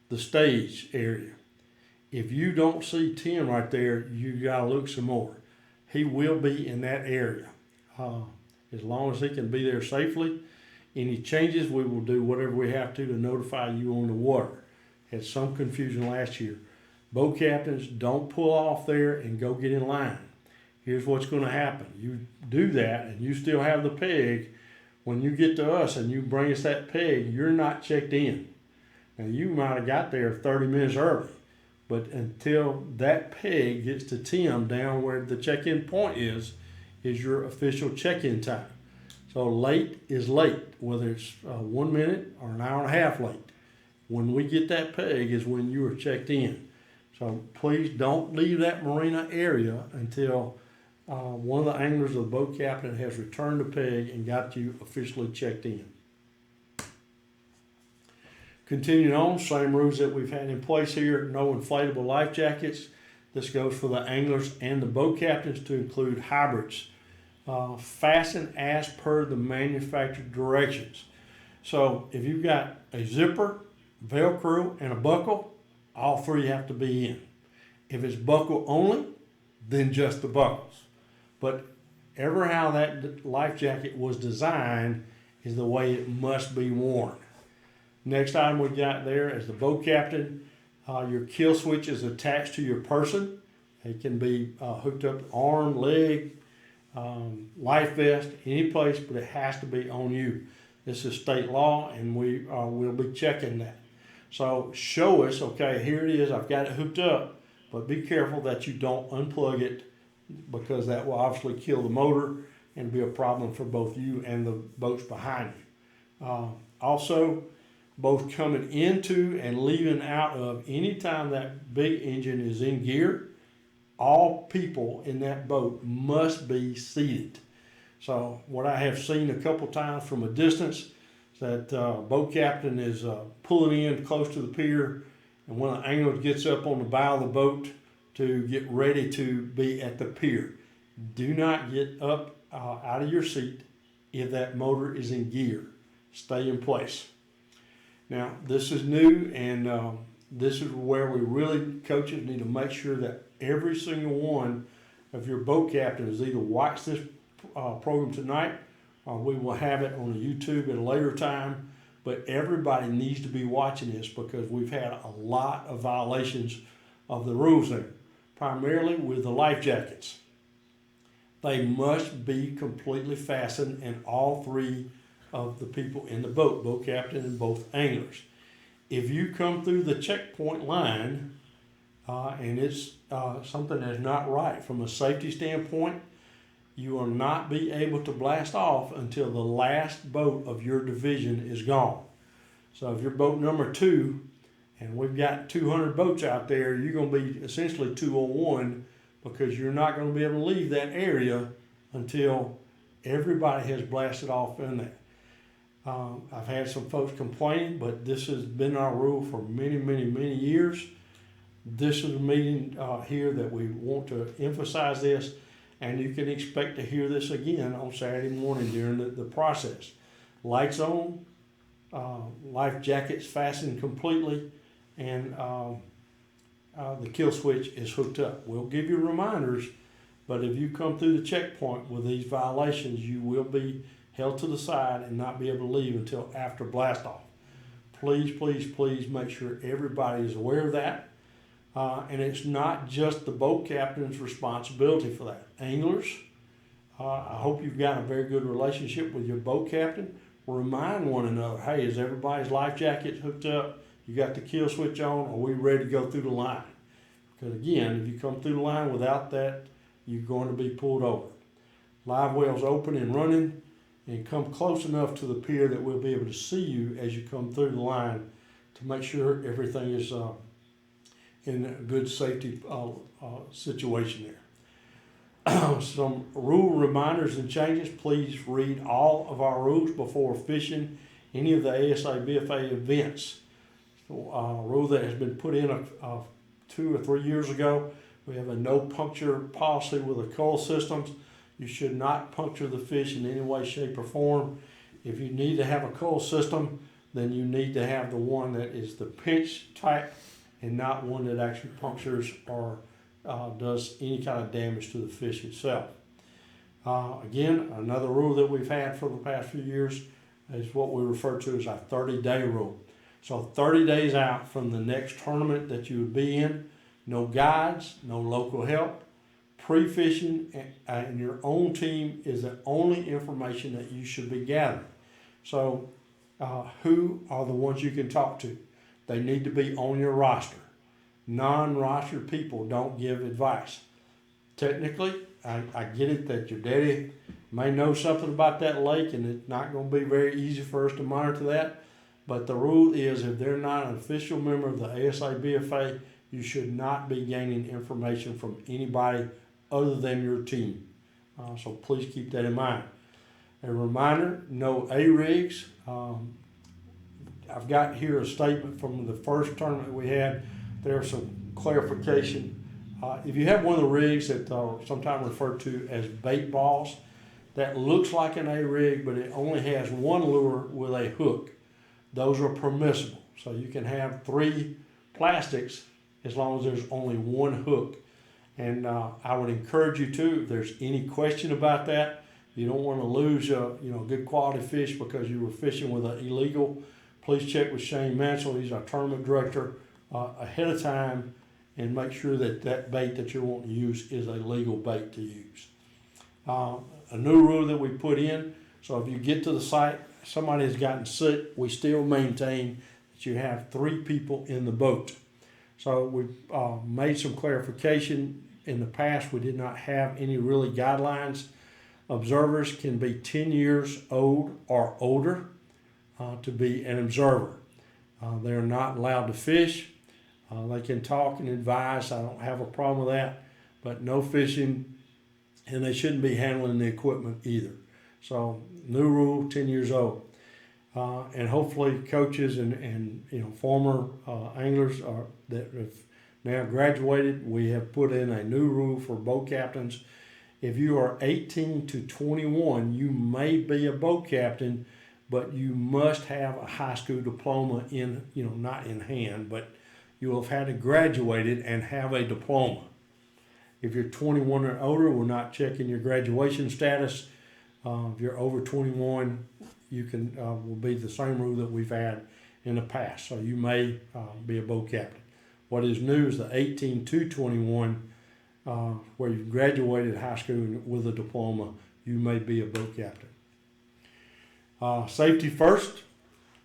the stage area. If you don't see Tim right there, you gotta look some more. He will be in that area. As long as he can be there safely. Any changes, we will do whatever we have to notify you on the water. Had some confusion last year. Boat captains, don't pull off there and go get in line. Here's what's going to happen. You do that and you still have the peg. When you get to us and you bring us that peg, you're not checked in. Now you might have got there 30 minutes early, but until that peg gets to Tim down where the check-in point is your official check-in time. So late is late, whether it's 1 minute or an hour and a half late. When we get that peg is when you are checked in. So please don't leave that marina area until one of the anglers or the boat captain has returned the peg and got you officially checked in. Continuing on, same rules that we've had in place here. No inflatable life jackets. This goes for the anglers and the boat captains to include hybrids. Fasten as per the manufacturer directions. So if you've got a zipper, Velcro, and a buckle, all three have to be in. If it's buckle only, then just the buckles. But ever how that life jacket was designed is the way it must be worn. Next item we got there is the boat captain. Your kill switch is attached to your person. It can be hooked up to arm, leg, life vest, any place, but it has to be on you. This is state law, and we will be checking that. So show us, okay, here it is, I've got it hooked up, but be careful that you don't unplug it because that will obviously kill the motor and be a problem for both you and the boats behind you. Also, both coming into and leaving out of, anytime that big engine is in gear, all people in that boat must be seated. So what I have seen a couple times from a distance, that boat captain is pulling in close to the pier, and one of the anglers gets up on the bow of the boat to get ready to be at the pier. Do not get up out of your seat if that motor is in gear. Stay in place. Now, this is new, and this is where we really, coaches, need to make sure that every single one of your boat captains either watch this program tonight, or we will have it on YouTube at a later time. But everybody needs to be watching this, because we've had a lot of violations of the rules there, primarily with the life jackets. They must be completely fastened, and all three of the people in the boat, boat captain and both anglers. If you come through the checkpoint line and it's something that's not right from a safety standpoint, you will not be able to blast off until the last boat of your division is gone. So if you're boat number 2, and we've got 200 boats out there, you're going to be essentially 201, because you're not going to be able to leave that area until everybody has blasted off in there. I've had some folks complaining, but this has been our rule for many, many, many years. This is a meeting here that we want to emphasize this, and you can expect to hear this again on Saturday morning during the process. Lights on, life jackets fastened completely, and the kill switch is hooked up. We'll give you reminders, but if you come through the checkpoint with these violations, you will be held to the side and not be able to leave until after blast off. Please, please, please make sure everybody is aware of that. And it's not just the boat captain's responsibility for that. Anglers, I hope you've got a very good relationship with your boat captain. Remind one another, hey, is everybody's life jacket hooked up? You got the kill switch on? Are we ready to go through the line? Because again, if you come through the line without that, you're going to be pulled over. Live wells open and running, and come close enough to the pier that we'll be able to see you as you come through the line to make sure everything is in a good safety situation there. Some rule reminders and changes. Please read all of our rules before fishing any of the ASABFA events. A rule that has been put in 2 or 3 years ago. We have a no puncture policy with the coil systems. You should not puncture the fish in any way, shape, or form. If you need to have a coil system, then you need to have the one that is the pinch type, and not one that actually punctures or does any kind of damage to the fish itself. Again, another rule that we've had for the past few years is what we refer to as our 30-day rule. So 30 days out from the next tournament that you would be in, no guides, no local help. Pre-fishing and your own team is the only information that you should be gathering. So who are the ones you can talk to? They need to be on your roster. Non-roster people don't give advice. Technically, I get it that your daddy may know something about that lake, and it's not going to be very easy for us to monitor that. But the rule is, if they're not an official member of the ASABFA, you should not be gaining information from anybody other than your team. So please keep that in mind. A reminder, no A-rigs. I've got here a statement from the first tournament we had. There's some clarification. If you have one of the rigs that are sometimes referred to as bait balls, that looks like an A-rig, but it only has one lure with a hook. Those are permissible. So you can have 3 plastics as long as there's only one hook. And I would encourage you to, if there's any question about that, you don't want to lose good quality fish because you were fishing with an illegal, please check with Shane Mansell. He's our tournament director ahead of time, and make sure that that bait that you're wanting to use is a legal bait to use. A new rule that we put in, so if you get to the site, somebody has gotten sick, we still maintain that you have 3 people in the boat. So we've made some clarification. In the past, we did not have any really guidelines. Observers can be 10 years old or older to be an observer. They're not allowed to fish. They can talk and advise. I don't have a problem with that, but no fishing, and they shouldn't be handling the equipment either. So new rule, 10 years old. and hopefully coaches and former anglers that have now graduated. We have put in a new rule for boat captains. If you are 18 to 21, you may be a boat captain, but you must have a high school diploma not in hand, but you will have had to graduate it and have a diploma. If you're 21 or older, we're not checking your graduation status. If you're over 21, you can will be the same rule that we've had in the past. So you may be a boat captain. What is new is the 18 to 21, where you graduated high school with a diploma, you may be a boat captain. Safety first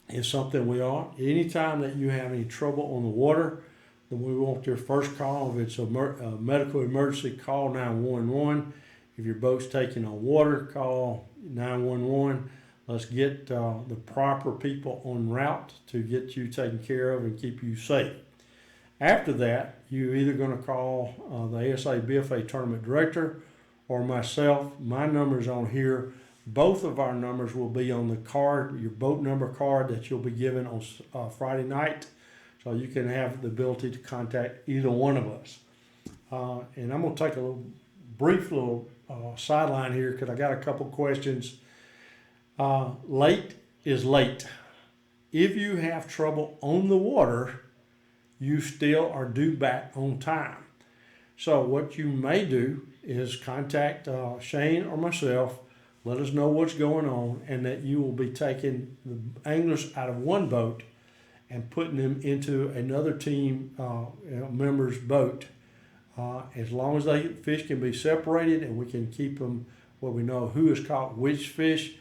is something we are. Anytime that you have any trouble on the water, then we want your first call. If it's a medical emergency, call 911. If your boat's taking on water, call 911. Let's get the proper people en route to get you taken care of and keep you safe. After that, you're either going to call the ASABFA tournament director or myself. My number's on here. Both of our numbers will be on the card, your boat number card that you'll be given on Friday night. So you can have the ability to contact either one of us. And I'm going to take a brief sideline here because I got a couple questions. Late is late. If you have trouble on the water, you still are due back on time. So what you may do is contact Shane or myself, let us know what's going on, and that you will be taking the anglers out of one boat and putting them into another team member's boat. As long as the fish can be separated and we can keep them where we know who has caught which fish,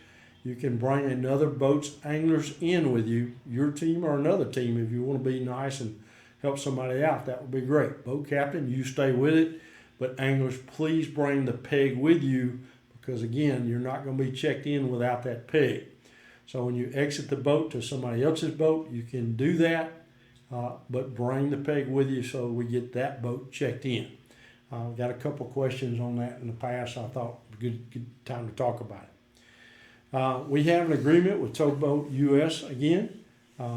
you can bring another boat's anglers in with you, your team or another team. If you want to be nice and help somebody out, that would be great. Boat captain, you stay with it, but anglers, please bring the peg with you because, again, you're not going to be checked in without that peg. So when you exit the boat to somebody else's boat, you can do that, but bring the peg with you so we get that boat checked in. Got a couple questions on that in the past. I thought good time to talk about it. We have an agreement with Towboat US again.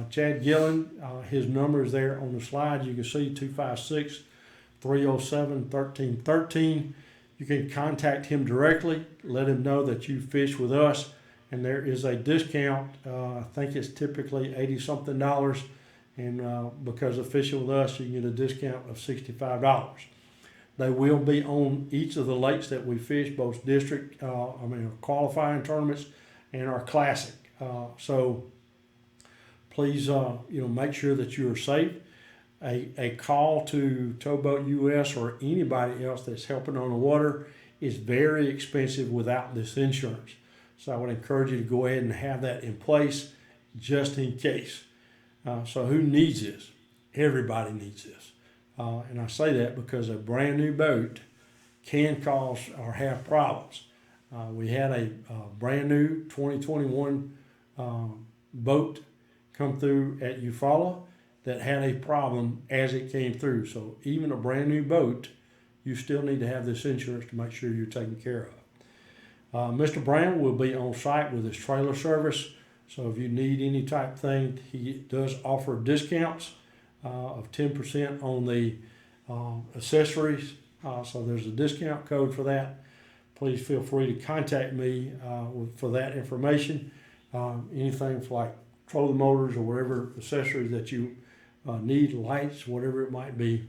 Chad Gillen, his number is there on the slide. You can see 256-307-1313. You can contact him directly, let him know that you fish with us, and there is a discount. I think it's typically $80-something, and because of fishing with us, you can get a discount of $65. They will be on each of the lakes that we fish, both district, qualifying tournaments and our classic. So please, make sure that you are safe. A call to Towboat US or anybody else that's helping on the water is very expensive without this insurance. So I would encourage you to go ahead and have that in place just in case. So who needs this? Everybody needs this. And I say that because a brand new boat can cause or have problems. We had a brand new 2021 boat come through at Eufaula that had a problem as it came through. So even a brand new boat, you still need to have this insurance to make sure you're taken care of. Mr. Brown will be on site with his trailer service. So if you need any type thing, he does offer discounts of 10% on the accessories. So there's a discount code for that. Please feel free to contact me for that information. Anything for like trolling motors or whatever accessories that you need, lights, whatever it might be.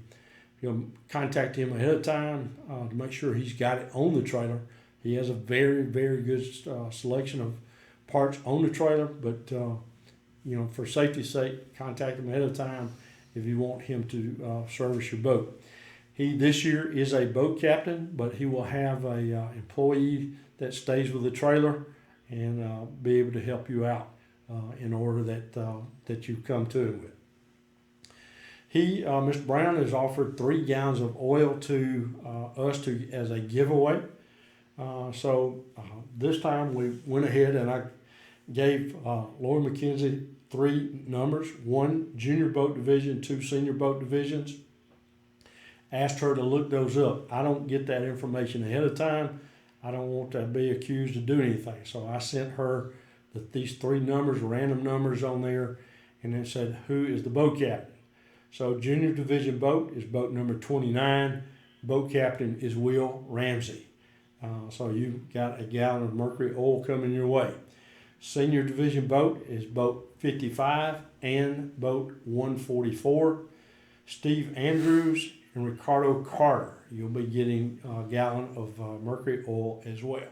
You'll contact him ahead of time to make sure he's got it on the trailer. He has a very, very good selection of parts on the trailer, but for safety's sake, contact him ahead of time if you want him to service your boat. He this year is a boat captain, but he will have a employee that stays with the trailer and be able to help you out in order that you come to him with. Mr. Brown has offered 3 gallons of oil to us as a giveaway. So this time we went ahead and I gave Lori McKenzie 3 numbers, 1 junior boat division, 2 senior boat divisions. Asked her to look those up. I don't get that information ahead of time. I don't want to be accused of doing anything. So I sent her these 3 numbers, random numbers on there, and it said who is the boat captain. So junior division boat is boat number 29. Boat captain is Will Ramsey. So you've got a gallon of mercury oil coming your way. Senior division boat is boat 55 and boat 144. Steve Andrews and Ricardo Carter, you'll be getting a gallon of mercury oil as well.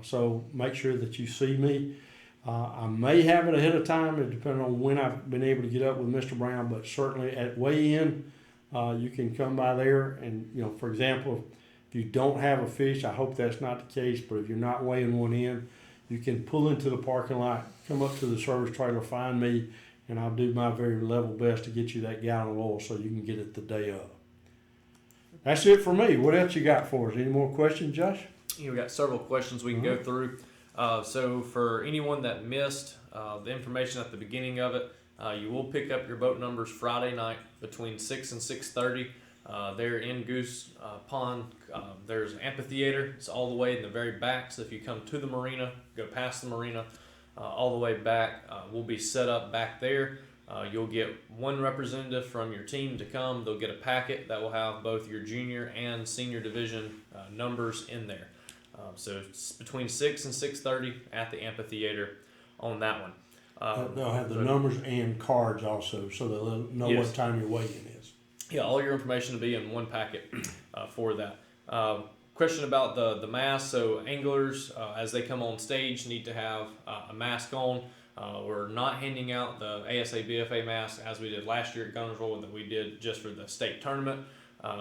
So make sure that you see me. I may have it ahead of time, depending on when I've been able to get up with Mr. Brown, but certainly at weigh-in, you can come by there. And, you know, for example, if you don't have a fish, I hope that's not the case, but if you're not weighing one in, you can pull into the parking lot, come up to the service trailer, find me, and I'll do my very level best to get you that gallon of oil so you can get it the day of. That's it for me. What else you got for us? Any more questions, Josh? We've got several questions we can go through. So for anyone that missed the information at the beginning of it, you will pick up your boat numbers Friday night between 6 and 6:30. There in Goose Pond, there's an amphitheater. It's all the way in the very back. So if you come to the marina, go past the marina, all the way back, we'll be set up back there. You'll get one representative from your team to come. They'll get a packet that will have both your junior and senior division numbers in there. So it's between 6 and 6:30 at the amphitheater on that one. They'll have the numbers and cards also, so they'll know what time your weigh-in is. Yeah, all your information will be in one packet for that. Question about the mask. So anglers, as they come on stage, need to have a mask on. We're not handing out the ASABFA mask as we did last year at Guntersville that we did just for the state tournament.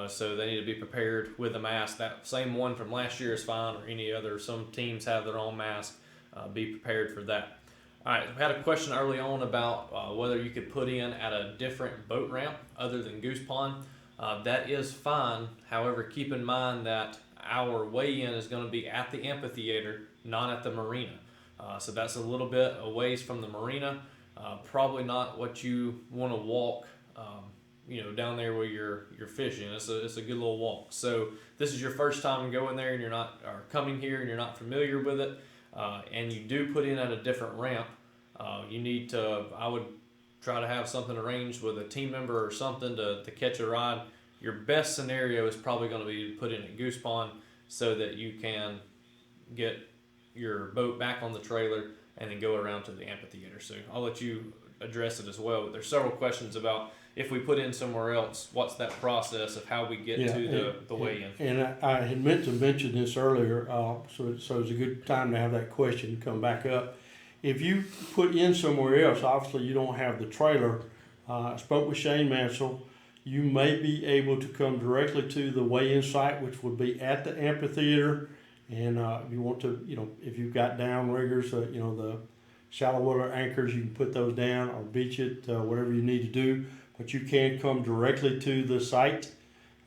So they need to be prepared with a mask. That same one from last year is fine, or any other. Some teams have their own mask. Be prepared for that. All right, we had a question early on about whether you could put in at a different boat ramp other than Goose Pond. That is fine. However, keep in mind that our weigh-in is going to be at the amphitheater, not at the marina. So that's a little bit a ways from the marina. Probably not what you want to walk, down there where you're fishing. It's a good little walk. So this is your first time going there, and you're not or coming here, and you're not familiar with it, and you do put in at a different ramp. You need to. I would try to have something arranged with a team member or something to catch a ride. Your best scenario is probably going to be to put in at Goose Pond so that you can get your boat back on the trailer and then go around to the amphitheater. So I'll let you address it as well. But there's several questions about if we put in somewhere else, what's that process of how we get to the weigh-in. And I had meant to mention this earlier, so it's a good time to have that question come back up. If you put in somewhere else, obviously you don't have the trailer. I spoke with Shane Mansell. You may be able to come directly to the weigh-in site, which would be at the amphitheater. And if you want to, if you've got downriggers, the shallow water anchors, you can put those down or beach it, whatever you need to do. But you can come directly to the site.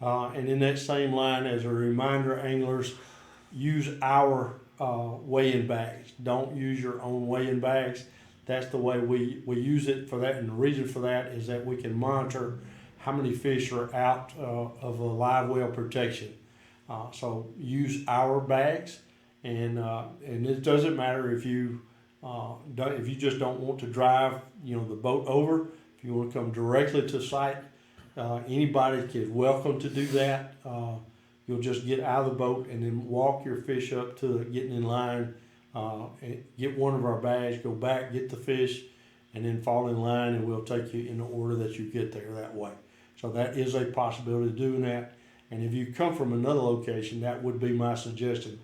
And in that same line, as a reminder, anglers, use our weigh-in bags. Don't use your own weigh-in bags. That's the way we use it for that. And the reason for that is that we can monitor how many fish are out of a live well protection. So use our bags, and it doesn't matter if you just don't want to drive the boat over. If you want to come directly to site, anybody is welcome to do that. You'll just get out of the boat and then walk your fish up to getting in line, and get one of our bags, go back, get the fish, and then fall in line, and we'll take you in the order that you get there that way. So that is a possibility of doing that. And if you come from another location, that would be my suggestion,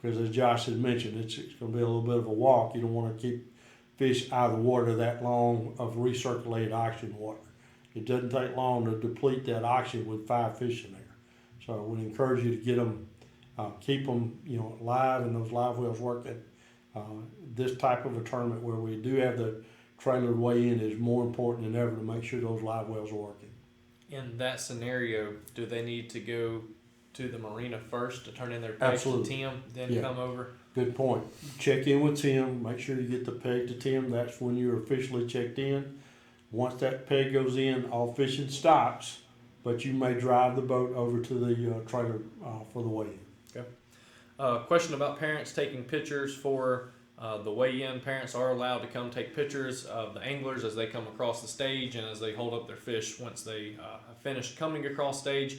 because as Josh had mentioned, it's going to be a little bit of a walk. You don't want to keep fish out of the water that long of recirculated oxygen water. It doesn't take long to deplete that oxygen with 5 fish in there. So I would encourage you to get them, keep them, live, and those live wells working. This type of a tournament where we do have the trailer weigh-in is more important than ever to make sure those live wells are working. In that scenario, do they need to go to the marina first to turn in their peg to Tim, then come over? Good point. Check in with Tim. Make sure you get the peg to Tim. That's when you're officially checked in. Once that peg goes in, all fishing stops, but you may drive the boat over to the trailer for the weigh-in. Okay. Question about parents taking pictures for The weigh-in, parents are allowed to come take pictures of the anglers as they come across the stage and as they hold up their fish once they have finished coming across stage.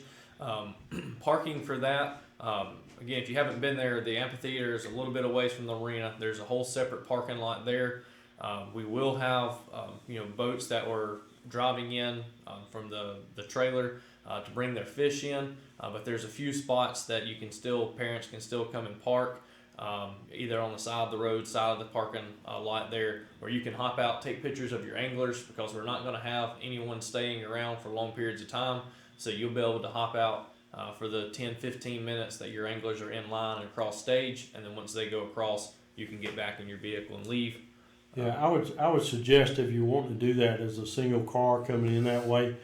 Parking for that, again, if you haven't been there, the amphitheater is a little bit away from the arena. There's a whole separate parking lot there. We will have boats that were driving in from the trailer to bring their fish in, but there's a few spots that parents can still come and park. Either on the side of the road, side of the parking lot there, where you can hop out, take pictures of your anglers, because we're not going to have anyone staying around for long periods of time. So you'll be able to hop out for the 10-15 minutes that your anglers are in line and across stage, and then once they go across, you can get back in your vehicle and leave. Yeah, I would suggest, if you want to do that as a single car coming in that way,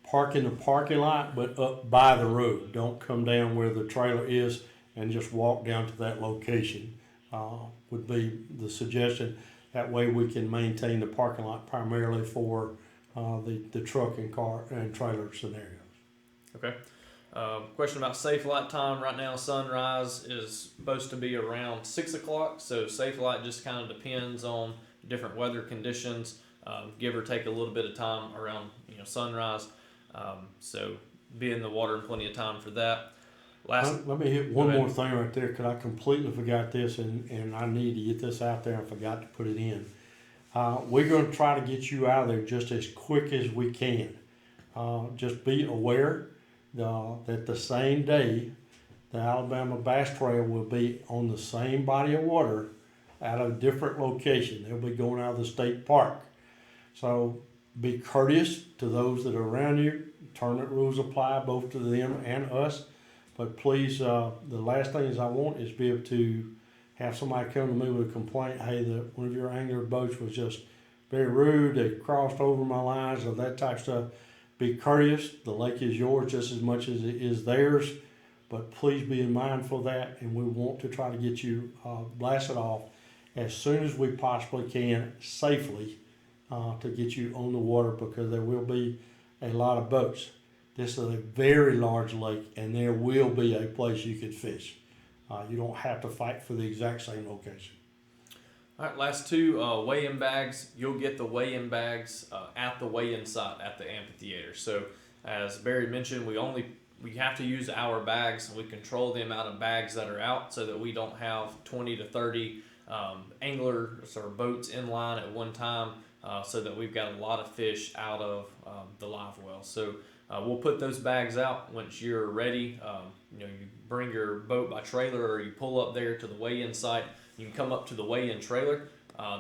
park in the parking lot, but up by the road. Don't come down where the trailer is and just walk down to that location, would be the suggestion. That way we can maintain the parking lot primarily for the truck and car and trailer scenarios. Okay. Question about safe light time. Right now, sunrise is supposed to be around 6 o'clock, so safe light just kind of depends on different weather conditions, give or take a little bit of time around sunrise. So be in the water and plenty of time for that. Let me hit one more thing right there, because I completely forgot this, and I need to get this out there. I forgot to put it in. We're going to try to get you out of there just as quick as we can. Just be aware that the same day, the Alabama Bass Trail will be on the same body of water at a different location. They'll be going out of the state park. So be courteous to those that are around you. Tournament rules apply both to them and us. But please, the last thing I want is be able to have somebody come to me with a complaint, hey, one of your angler boats was just very rude, they crossed over my lines, or that type of stuff. Be courteous. The lake is yours just as much as it is theirs. But please be mindful of that, and we want to try to get you blasted off as soon as we possibly can, safely, to get you on the water, because there will be a lot of boats. This is a very large lake, and there will be a place you could fish. You don't have to fight for the exact same location. All right, last two, weigh-in bags. You'll get the weigh-in bags at the weigh-in site at the amphitheater. So as Barry mentioned, we have to use our bags. We control the amount of bags that are out so that we don't have 20 to 30 anglers or boats in line at one time, so that we've got a lot of fish out of the live well. So we'll put those bags out once you're ready. You bring your boat by trailer, or you pull up there to the weigh-in site. You can come up to the weigh-in trailer.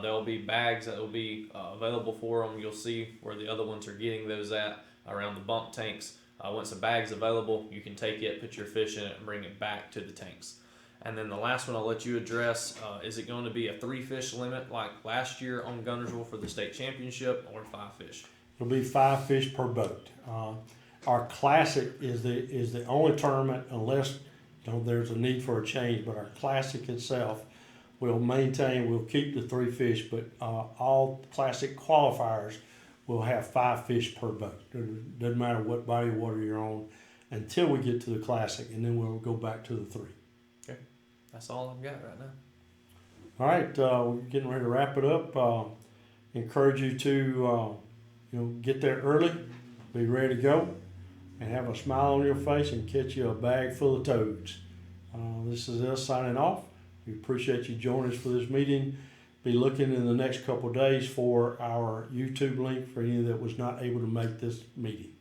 There'll be bags that will be available for them. You'll see where the other ones are getting those at around the bump tanks. Once the bag's available, you can take it, put your fish in it, and bring it back to the tanks. And then the last one I'll let you address, is it going to be a 3-fish limit like last year on Guntersville for the state championship, or 5 fish? It'll be 5 fish per boat. Our classic is the only tournament, unless there's a need for a change, but our classic itself we'll keep the 3 fish, but all classic qualifiers will have 5 fish per boat. It doesn't matter what body of water you're on until we get to the classic, and then we'll go back to the 3. Okay, that's all I've got right now. All right, we're getting ready to wrap it up. Encourage you to get there early, be ready to go, and have a smile on your face and catch you a bag full of toads. This is us signing off. We appreciate you joining us for this meeting. Be looking in the next couple of days for our YouTube link for any that was not able to make this meeting.